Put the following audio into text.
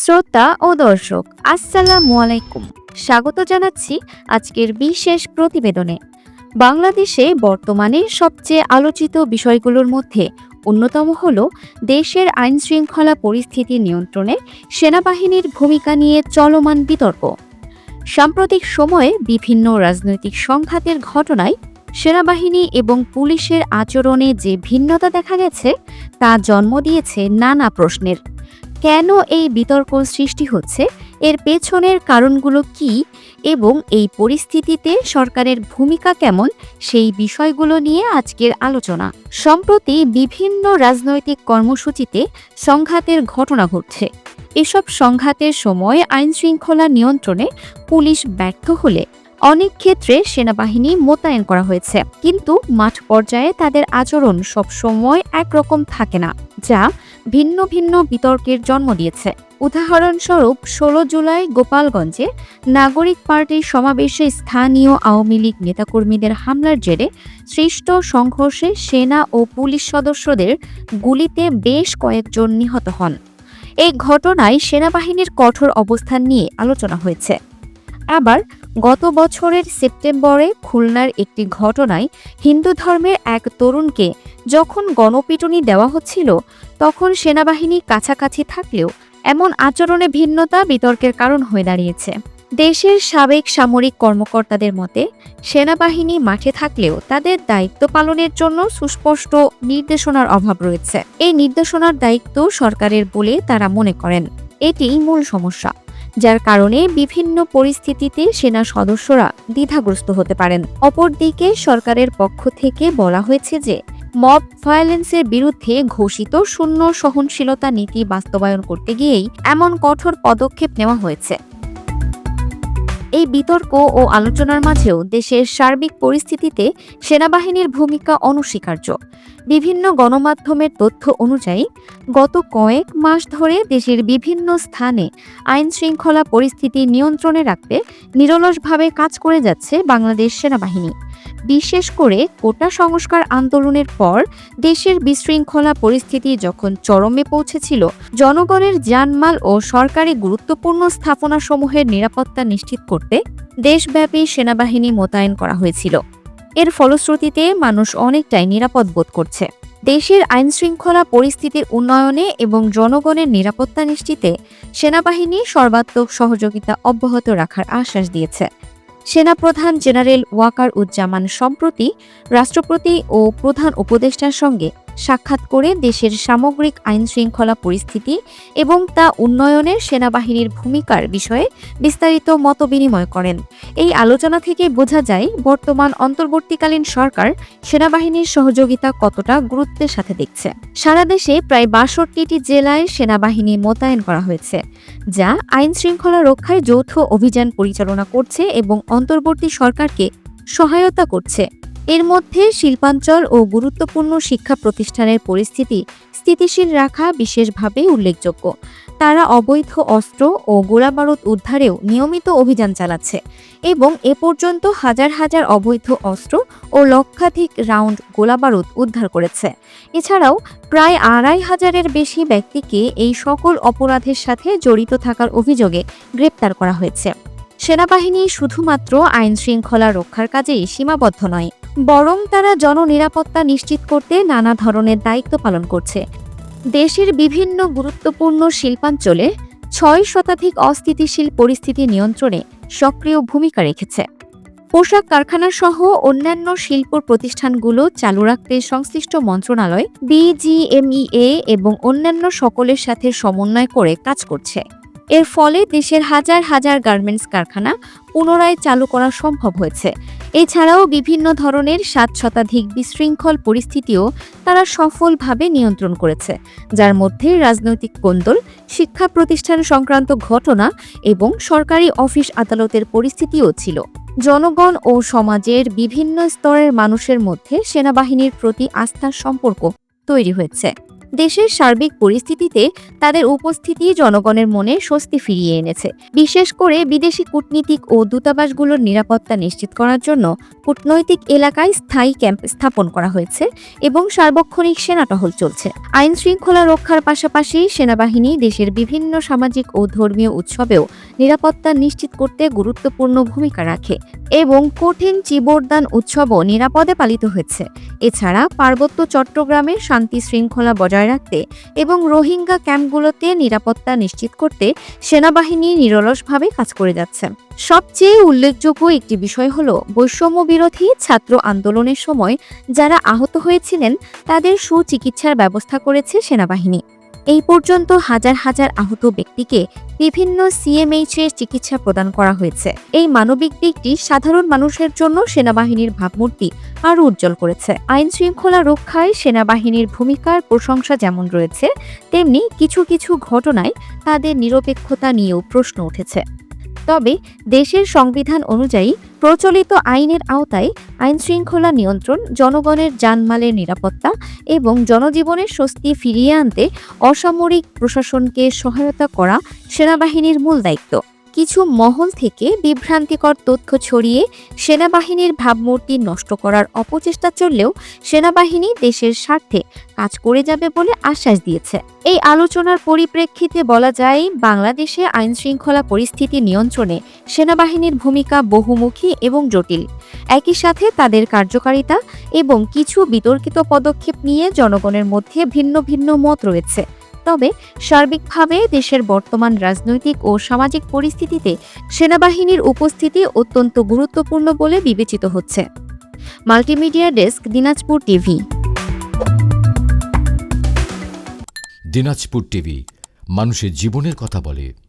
শ্রোতা ও দর্শক, আসসালামু আলাইকুম। স্বাগত জানাচ্ছি আজকের বিশেষ প্রতিবেদনে। বাংলাদেশে বর্তমানে সবচেয়ে আলোচিত বিষয়গুলোর মধ্যে অন্যতম হল দেশের আইন শৃঙ্খলা পরিস্থিতি নিয়ন্ত্রণে সেনাবাহিনীর ভূমিকা নিয়ে চলমান বিতর্ক। সাম্প্রতিক সময়ে বিভিন্ন রাজনৈতিক সংঘাতের ঘটনায় সেনাবাহিনী এবং পুলিশের আচরণে যে ভিন্নতা দেখা গেছে তা জন্ম দিয়েছে নানা প্রশ্নের। কেন এই বিতর্ক সৃষ্টি হচ্ছে, এর পেছনের কারণগুলো কি এবং এই পরিস্থিতিতে সরকারের ভূমিকা কেমন, সেই বিষয়গুলো নিয়ে আজকের আলোচনা। সম্প্রতি বিভিন্ন রাজনৈতিক কর্মসূচিতে সংঘাতের ঘটনা ঘটছে। এসব সংঘাতের সময় আইন শৃঙ্খলা নিয়ন্ত্রণে পুলিশ ব্যর্থ হলে অনেক ক্ষেত্রে সেনাবাহিনী মোতায়েন করা হয়েছে, কিন্তু মাঠ পর্যায়ে তাদের আচরণ সবসময় একরকম থাকে না, যা ভিন্ন ভিন্ন বিতর্কের জন্ম দিয়েছে। উদাহরণস্বরূপ ১৬ জুলাই গোপালগঞ্জে নাগরিক পার্টির সমাবেশে স্থানীয় আওয়ামী লীগ নেতাকর্মীদের হামলার জেরে সৃষ্ট সংঘর্ষে সেনা ও পুলিশ সদস্যদের গুলিতে বেশ কয়েকজন নিহত হন। এই ঘটনায় সেনাবাহিনীর কঠোর অবস্থান নিয়ে আলোচনা হয়েছে। আবার গত বছরের সেপ্টেম্বরে খুলনার একটি ঘটনায় হিন্দু ধর্মের এক তরুণকে যখন গণপিটুনি দেওয়া হচ্ছিল, তখন সেনাবাহিনী কাছাকাছি থাকলেও এমন আচরণে ভিন্নতা বিতর্কের কারণ হয়ে দাঁড়িয়েছে। দেশের সাবেক সামরিক কর্মকর্তাদের মতে, সেনাবাহিনী মাঠে থাকলেও তাদের দায়িত্ব পালনের জন্য সুস্পষ্ট নির্দেশনার অভাব রয়েছে। এই নির্দেশনার দায়িত্ব সরকারের বলে তারা মনে করেন। এটি মূল সমস্যা, যার কারণে বিভিন্ন পরিস্থিতিতে সেনা সদস্যরা দ্বিধাগ্রস্ত হতে পারেন। অপরদিকে সরকারের পক্ষ থেকে বলা হয়েছে যে মব ভায়োলেন্সের বিরুদ্ধে ঘোষিত শূন্য সহনশীলতা নীতি বাস্তবায়ন করতে গিয়েই এমন কঠোর পদক্ষেপ নেওয়া হয়েছে। এই বিতর্ক ও আলোচনার মাঝেও দেশের সার্বিক পরিস্থিতিতে সেনাবাহিনীর ভূমিকা অনস্বীকার্য। বিভিন্ন গণমাধ্যমের তথ্য অনুযায়ী গত কয়েক মাস ধরে দেশের বিভিন্ন স্থানে আইন শৃঙ্খলা পরিস্থিতি নিয়ন্ত্রণে রাখতে নিরলসভাবে কাজ করে যাচ্ছে বাংলাদেশ সেনাবাহিনী। বিশেষ করে কোটা সংস্কার আন্দোলনের পর দেশের বিশৃঙ্খলা পরিস্থিতি যখন চরমে পৌঁছেছিল, জনগণের জানমাল ও সরকারি গুরুত্বপূর্ণ স্থাপনাসমূহের নিরাপত্তা নিশ্চিত করতে দেশব্যাপী সেনাবাহিনী মোতায়েন করা হয়েছিল। এর ফলশ্রুতিতে মানুষ অনেকটাই নিরাপদ বোধ করছে। দেশের আইন শৃঙ্খলা পরিস্থিতির উন্নয়নে এবং জনগণের নিরাপত্তা নিশ্চিতে সেনাবাহিনী সর্বাত্মক সহযোগিতা অব্যাহত রাখার আশ্বাস দিয়েছে। সেনাপ্রধান জেনারেল ওয়াকার উজ্জামান সম্প্রতি রাষ্ট্রপতি ও প্রধান উপদেষ্টার সঙ্গে সাক্ষাৎ করে দেশের সামগ্রিক আইন শৃঙ্খলা পরিস্থিতি এবং তা উন্নয়নে সেনাবাহিনীর ভূমিকার বিষয়ে বিস্তারিত মতবিনিময় করেন। এই আলোচনা থেকে বোঝা যায় বর্তমান অন্তর্বর্তীকালীন সরকার সেনাবাহিনীর সহযোগিতা কতটা গুরুত্বের সাথে দেখছে। সারা দেশে প্রায় ৬২টি জেলায় সেনাবাহিনী মোতায়েন করা হয়েছে, যা আইন শৃঙ্খলা রক্ষায় যৌথ অভিযান পরিচালনা করছে এবং অন্তর্বর্তী সরকারকে সহায়তা করছে। এর মধ্যে শিল্পাঞ্চল ও গুরুত্বপূর্ণ শিক্ষা প্রতিষ্ঠানের পরিস্থিতি স্থিতিশীল রাখা বিশেষভাবে উল্লেখযোগ্য। তারা অবৈধ অস্ত্র ও গোলাবারুদ উদ্ধারেও নিয়মিত অভিযান চালাচ্ছে এবং এ পর্যন্ত হাজার হাজার অবৈধ অস্ত্র ও লক্ষাধিক রাউন্ড গোলাবারুদ উদ্ধার করেছে। এছাড়াও প্রায় ২৫০০-এর বেশি ব্যক্তিকে এই সকল অপরাধের সাথে জড়িত থাকার অভিযোগে গ্রেপ্তার করা হয়েছে। সেনাবাহিনী শুধুমাত্র আইন শৃঙ্খলা রক্ষার কাজেই সীমাবদ্ধ নয়, বরং তারা জননিরাপত্তা নিশ্চিত করতে নানা ধরনের দায়িত্ব পালন করছে। দেশের বিভিন্ন গুরুত্বপূর্ণ শিল্পাঞ্চলে ৬ শতাধিক অস্থিতিশীল পরিস্থিতি নিয়ন্ত্রণে সক্রিয় ভূমিকা রেখেছে। পোশাক কারখানা সহ অন্যান্য শিল্প প্রতিষ্ঠানগুলো চালু রাখতে সংশ্লিষ্ট মন্ত্রণালয়, বিজিএমইএ এবং অন্যান্য সকলের সাথে সমন্বয় করে কাজ করছে। এর ফলে দেশের হাজার হাজার গার্মেন্টস কারখানা পুনরায় চালু করা সম্ভব হয়েছে। এছাড়াও বিভিন্ন ধরনের ৭ শতাধিক বিশৃঙ্খল পরিস্থিতিও তারা সফলভাবে নিয়ন্ত্রণ করেছে, যার মধ্যে রাজনৈতিক কোন্দল, শিক্ষা প্রতিষ্ঠান সংক্রান্ত ঘটনা এবং সরকারি অফিস আদালতের পরিস্থিতিও ছিল। জনগণ ও সমাজের বিভিন্ন স্তরের মানুষের মধ্যে সেনাবাহিনীর প্রতি আস্থার সম্পর্ক তৈরি হয়েছে। দেশের সার্বিক পরিস্থিতিতে তাদের উপস্থিতি জনগণের মনে স্বস্তি ফিরিয়ে এনেছে। বিশেষ করে বিদেশি কূটনীতিক ও দূতাবাসগুলোর নিরাপত্তা নিশ্চিত করার জন্য কূটনৈতিক এলাকায় স্থায়ী ক্যাম্প স্থাপন করা হয়েছে এবং সার্বক্ষণিক সেনা টহল চলছে। আইন শৃঙ্খলা রক্ষার পাশাপাশি সেনাবাহিনী দেশের বিভিন্ন সামাজিক ও ধর্মীয় উৎসবেও নিরাপত্তা নিশ্চিত করতে গুরুত্বপূর্ণ ভূমিকা রাখে এবং কঠিন চিবরদান উৎসবও নিরাপদে পালিত হয়েছে। এছাড়া পার্বত্য চট্টগ্রামে শান্তি শৃঙ্খলা বজায় রাখতে এবং রোহিঙ্গা ক্যাম্পগুলোতে নিরাপত্তা নিশ্চিত করতে সেনাবাহিনী নিরলসভাবে কাজ করে যাচ্ছে। সবচেয়ে উল্লেখযোগ্য একটি বিষয় হলো বৈষম্য বিরোধী ছাত্র আন্দোলনের সময় যারা আহত হয়েছিলেন তাদের সুচিকিৎসার ব্যবস্থা করেছে সেনাবাহিনী। এই পর্যন্ত হাজার হাজার আহত ব্যক্তিকে বিভিন্ন সিএমএইচ-এর চিকিৎসা প্রদান করা হয়েছে। এই মানবিক দিকটি সাধারণ মানুষের জন্য সেনাবাহিনীর ভাবমূর্তি আরও উজ্জ্বল করেছে। আইন শৃঙ্খলা রক্ষায় সেনাবাহিনীর ভূমিকার প্রশংসা যেমন রয়েছে, তেমনি কিছু কিছু ঘটনায় তাদের নিরপেক্ষতা নিয়েও প্রশ্ন উঠেছে। তবে দেশের সংবিধান অনুযায়ী প্রচলিত আইনের আওতায় আইন শৃঙ্খলা নিয়ন্ত্রণ, জনগণের জানমালের নিরাপত্তা এবং জনজীবনের স্বস্তি ফিরিয়ে আনতে অসামরিক প্রশাসনকে সহায়তা করা সেনাবাহিনীর মূল দায়িত্ব। কিছু মহল থেকে বিভ্রান্তিকর তথ্য ছড়িয়ে সেনাবাহিনীর ভাবমূর্তি নষ্ট করার অপচেষ্টা চললেও সেনাবাহিনী দেশের স্বার্থে কাজ করে যাবে বলে আশ্বাস দিয়েছে। এই আলোচনার পরিপ্রেক্ষিতে বলা যায়, বাংলাদেশে আইন শৃঙ্খলা পরিস্থিতি নিয়ন্ত্রণে সেনাবাহিনীর ভূমিকা বহুমুখী এবং জটিল। একই সাথে তাদের কার্যকারিতা এবং কিছু বিতর্কিত পদক্ষেপ নিয়ে জনগণের মধ্যে ভিন্ন ভিন্ন মত রয়েছে। তবে সার্বিকভাবে দেশের বর্তমান রাজনৈতিক ও সামাজিক পরিস্থিতিতে সেনাবাহিনীর উপস্থিতি অত্যন্ত গুরুত্বপূর্ণ বলে বিবেচিত হচ্ছে। Multimedia desk, Dinajpur TV. Dinajpur TV মানুষের জীবনের কথা বলে।